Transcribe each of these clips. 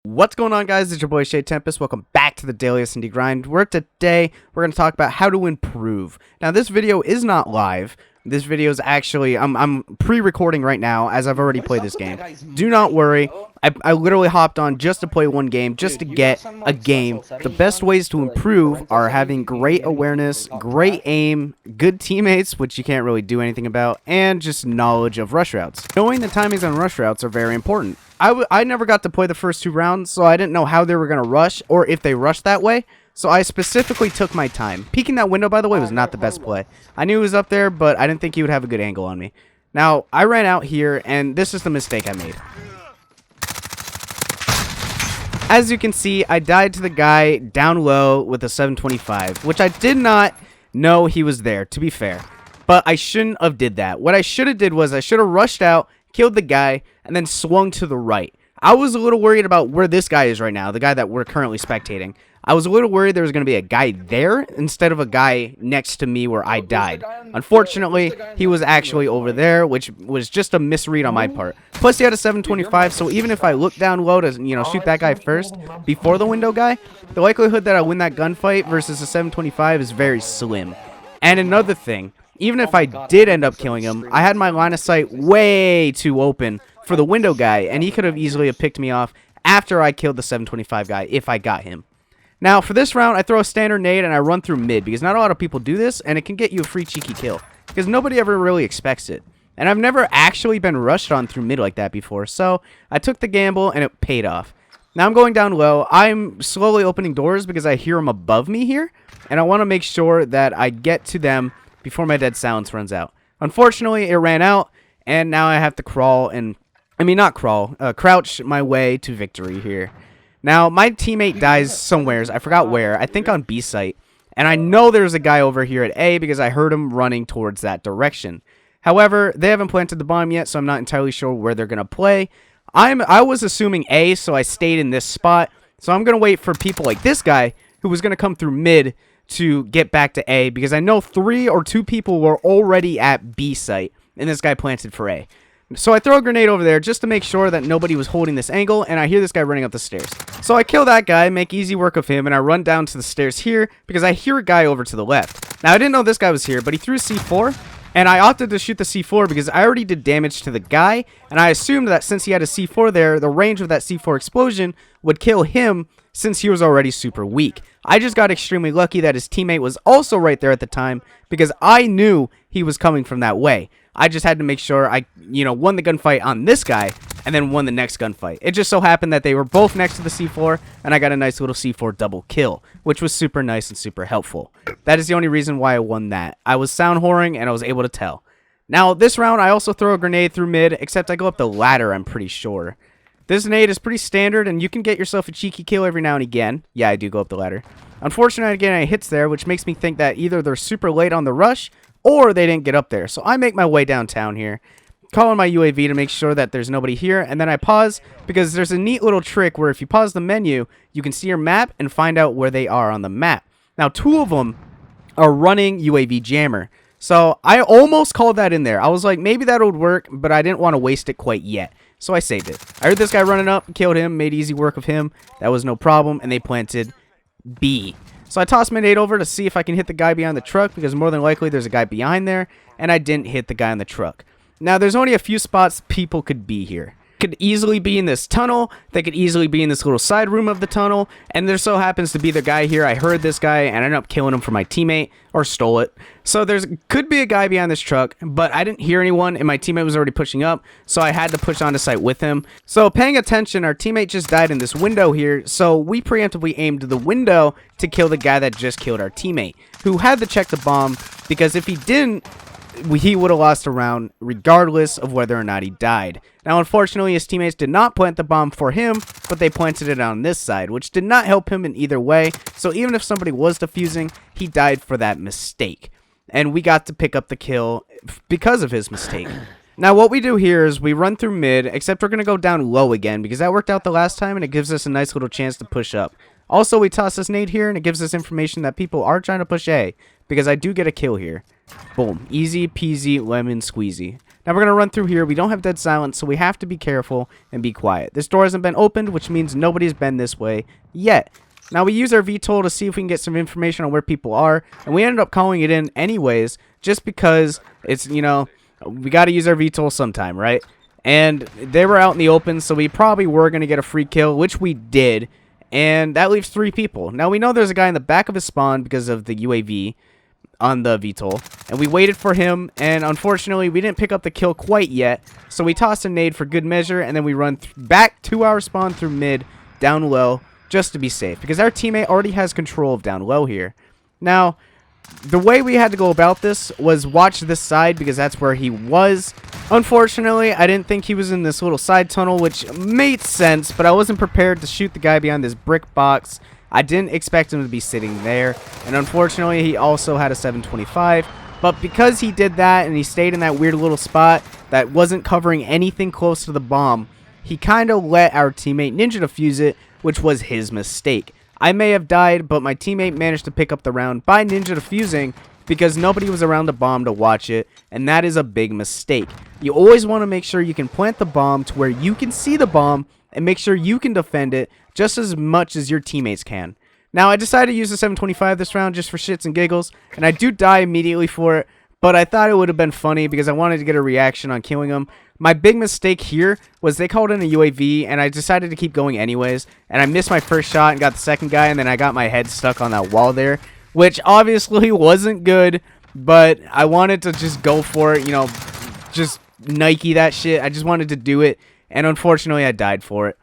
What's going on, guys? It's your boy Tempest. Welcome back to the Daily S&D Grind, where today we're going to talk about how to improve. Now, this video is not live. This video is actually, I'm pre-recording right now, as I've already played this game. Do not worry. I literally hopped on just to play one game, just to get a game. The best ways to improve are having great awareness, great aim, good teammates, which you can't really do anything about, and just knowledge of rush routes. Knowing the timings on rush routes are very important. I never got to play the first two rounds, so I didn't know how they were going to rush, or if they rushed that way. So I specifically took my time. Peeking that window, by the way, was not the best play. I knew he was up there, but I didn't think he would have a good angle on me. Now, I ran out here, and this is the mistake I made. As you can see, I died to the guy down low with a 725, which I did not know he was there, to be fair. But I shouldn't have did that. What I should have did was I should have rushed out, killed the guy, and then swung to the right. I was a little worried about where this guy is right now, the guy that we're currently spectating. I was a little worried there was going to be a guy there instead of a guy next to me where I died. Unfortunately, he was actually over there, which was just a misread on my part. Plus, he had a 725, so even if I look down low to, shoot that guy first before the window guy, the likelihood that I win that gunfight versus a 725 is very slim. And another thing, even if I did end up killing him, I had my line of sight way too open for the window guy, and he could have easily have picked me off after I killed the 725 guy if I got him. Now, for this round, I throw a standard nade and I run through mid, because not a lot of people do this, and it can get you a free cheeky kill, because nobody ever really expects it. And I've never actually been rushed on through mid like that before, so I took the gamble and it paid off. Now I'm going down low. I'm slowly opening doors because I hear them above me here, and I want to make sure that I get to them before my dead silence runs out. Unfortunately, it ran out, and now I have to crouch my way to victory here. Now, my teammate dies somewheres. I forgot where. I think on B site. And I know there's a guy over here at A because I heard him running towards that direction. However, they haven't planted the bomb yet, so I'm not entirely sure where they're going to play. I was assuming A, so I stayed in this spot. So I'm going to wait for people like this guy who was going to come through mid to get back to A, because I know 3 or 2 people were already at B site, and this guy planted for A. So I throw a grenade over there just to make sure that nobody was holding this angle, and I hear this guy running up the stairs. So I kill that guy, make easy work of him, and I run down to the stairs here because I hear a guy over to the left. Now, I didn't know this guy was here, but he threw C4, and I opted to shoot the C4 because I already did damage to the guy, and I assumed that since he had a C4 there, the range of that C4 explosion would kill him since he was already super weak. I just got extremely lucky that his teammate was also right there at the time because I knew he was coming from that way. I just had to make sure I, won the gunfight on this guy and then won the next gunfight. It just so happened that they were both next to the C4, and I got a nice little C4 double kill, which was super nice and super helpful. That is the only reason why I won that. I was sound whoring, and I was able to tell. Now, this round, I also throw a grenade through mid, except I go up the ladder, I'm pretty sure. This nade is pretty standard, and you can get yourself a cheeky kill every now and again. Yeah, I do go up the ladder. Unfortunately, again, it hits there, which makes me think that either they're super late on the rush, or they didn't get up there. So I make my way downtown here, call on my UAV to make sure that there's nobody here, and then I pause because there's a neat little trick where if you pause the menu, you can see your map and find out where they are on the map. Now, 2 of them are running UAV jammer. So I almost called that in there. I was like, maybe that would work, but I didn't want to waste it quite yet. So I saved it. I heard this guy running up, killed him, made easy work of him. That was no problem, and they planted B. So I tossed my nade over to see if I can hit the guy behind the truck, because more than likely there's a guy behind there, and I didn't hit the guy on the truck. Now, there's only a few spots people could be here. Could easily be in this tunnel, they could easily be in this little side room of the tunnel, and there so happens to be the guy here. I heard this guy, and I ended up killing him for my teammate, or stole it. So could be a guy behind this truck, but I didn't hear anyone, and my teammate was already pushing up, so I had to push onto site with him. So paying attention, our teammate just died in this window here, so we preemptively aimed the window to kill the guy that just killed our teammate, who had to check the bomb, because if he didn't, he would have lost a round regardless of whether or not he died. Now, unfortunately, his teammates did not plant the bomb for him, but they planted it on this side, which did not help him in either way. So even if somebody was defusing, he died for that mistake. And we got to pick up the kill because of his mistake. Now, what we do here is we run through mid, except we're going to go down low again, because that worked out the last time, and it gives us a nice little chance to push up. Also, we toss this nade here, and it gives us information that people are trying to push A, because I do get a kill here. Boom. Easy peasy lemon squeezy. Now we're going to run through here. We don't have dead silence, so we have to be careful and be quiet. This door hasn't been opened, which means nobody's been this way yet. Now we use our VTOL to see if we can get some information on where people are, and we ended up calling it in anyways, just because it's, you know, we got to use our VTOL sometime, right? And they were out in the open, so we probably were going to get a free kill, which we did. And that leaves 3 people. Now we know there's a guy in the back of his spawn because of the UAV on the VTOL, and we waited for him, and unfortunately we didn't pick up the kill quite yet, so we tossed a nade for good measure, and then we run back to our spawn through mid, down low, just to be safe, because our teammate already has control of down low here. Now, the way we had to go about this was watch this side, because that's where he was. Unfortunately, I didn't think he was in this little side tunnel, which made sense, but I wasn't prepared to shoot the guy behind this brick box. I didn't expect him to be sitting there, and unfortunately he also had a 725, but because he did that and he stayed in that weird little spot that wasn't covering anything close to the bomb, he kind of let our teammate ninja defuse it, which was his mistake. I may have died, but my teammate managed to pick up the round by ninja defusing because nobody was around the bomb to watch it, and that is a big mistake. You always want to make sure you can plant the bomb to where you can see the bomb and make sure you can defend it just as much as your teammates can. Now, I decided to use the 725 this round just for shits and giggles, and I do die immediately for it, but I thought it would have been funny because I wanted to get a reaction on killing him. My big mistake here was they called in a UAV, and I decided to keep going anyways, and I missed my first shot and got the second guy, and then I got my head stuck on that wall there, which obviously wasn't good, but I wanted to just go for it, you know, just Nike that shit. I just wanted to do it, and unfortunately I died for it.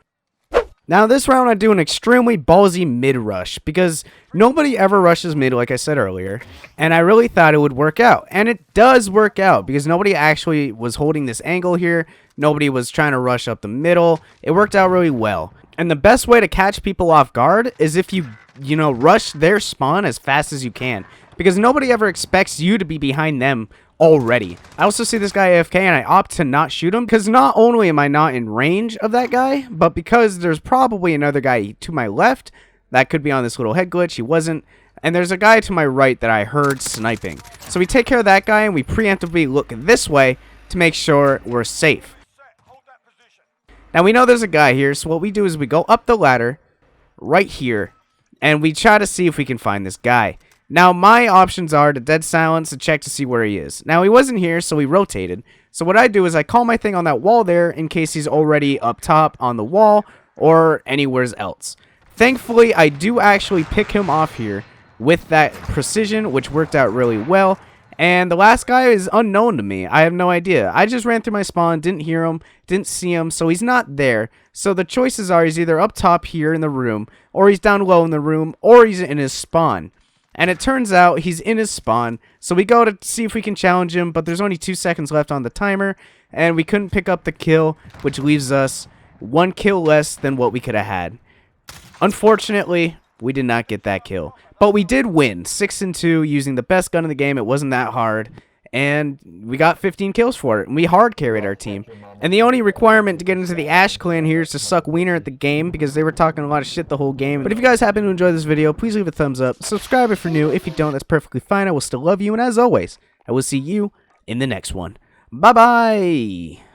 Now this round I do an extremely ballsy mid rush because nobody ever rushes mid like I said earlier, and I really thought it would work out, and it does work out because nobody actually was holding this angle here. Nobody was trying to rush up the middle. It worked out really well, and the best way to catch people off guard is if you rush their spawn as fast as you can, because nobody ever expects you to be behind them already. I also see this guy AFK and I opt to not shoot him because not only am I not in range of that guy, but because there's probably another guy to my left that could be on this little head glitch. He wasn't. And there's a guy to my right that I heard sniping. So we take care of that guy and we preemptively look this way to make sure we're safe. Now we know there's a guy here, so what we do is we go up the ladder right here and we try to see if we can find this guy. Now, my options are to dead silence and check to see where he is. Now, he wasn't here, so we rotated. So what I do is I call my thing on that wall there in case he's already up top on the wall or anywhere else. Thankfully, I do actually pick him off here with that precision, which worked out really well. And the last guy is unknown to me. I have no idea. I just ran through my spawn, didn't hear him, didn't see him, so he's not there. So the choices are he's either up top here in the room, or he's down low in the room, or he's in his spawn. And it turns out he's in his spawn, so we go to see if we can challenge him, but there's only 2 seconds left on the timer, and we couldn't pick up the kill, which leaves us 1 kill less than what we could have had. Unfortunately, we did not get that kill, but we did win 6-2 using the best gun in the game. It wasn't that hard, and we got 15 kills for it, and we hard carried our team. And the only requirement to get into the Ash clan here is to suck wiener at the game, because they were talking a lot of shit the whole game. But if you guys happen to enjoy this video, please leave a thumbs up, subscribe if you're new. If you don't, that's perfectly fine. I will still love you, and as always, I will see you in the next one. Bye bye.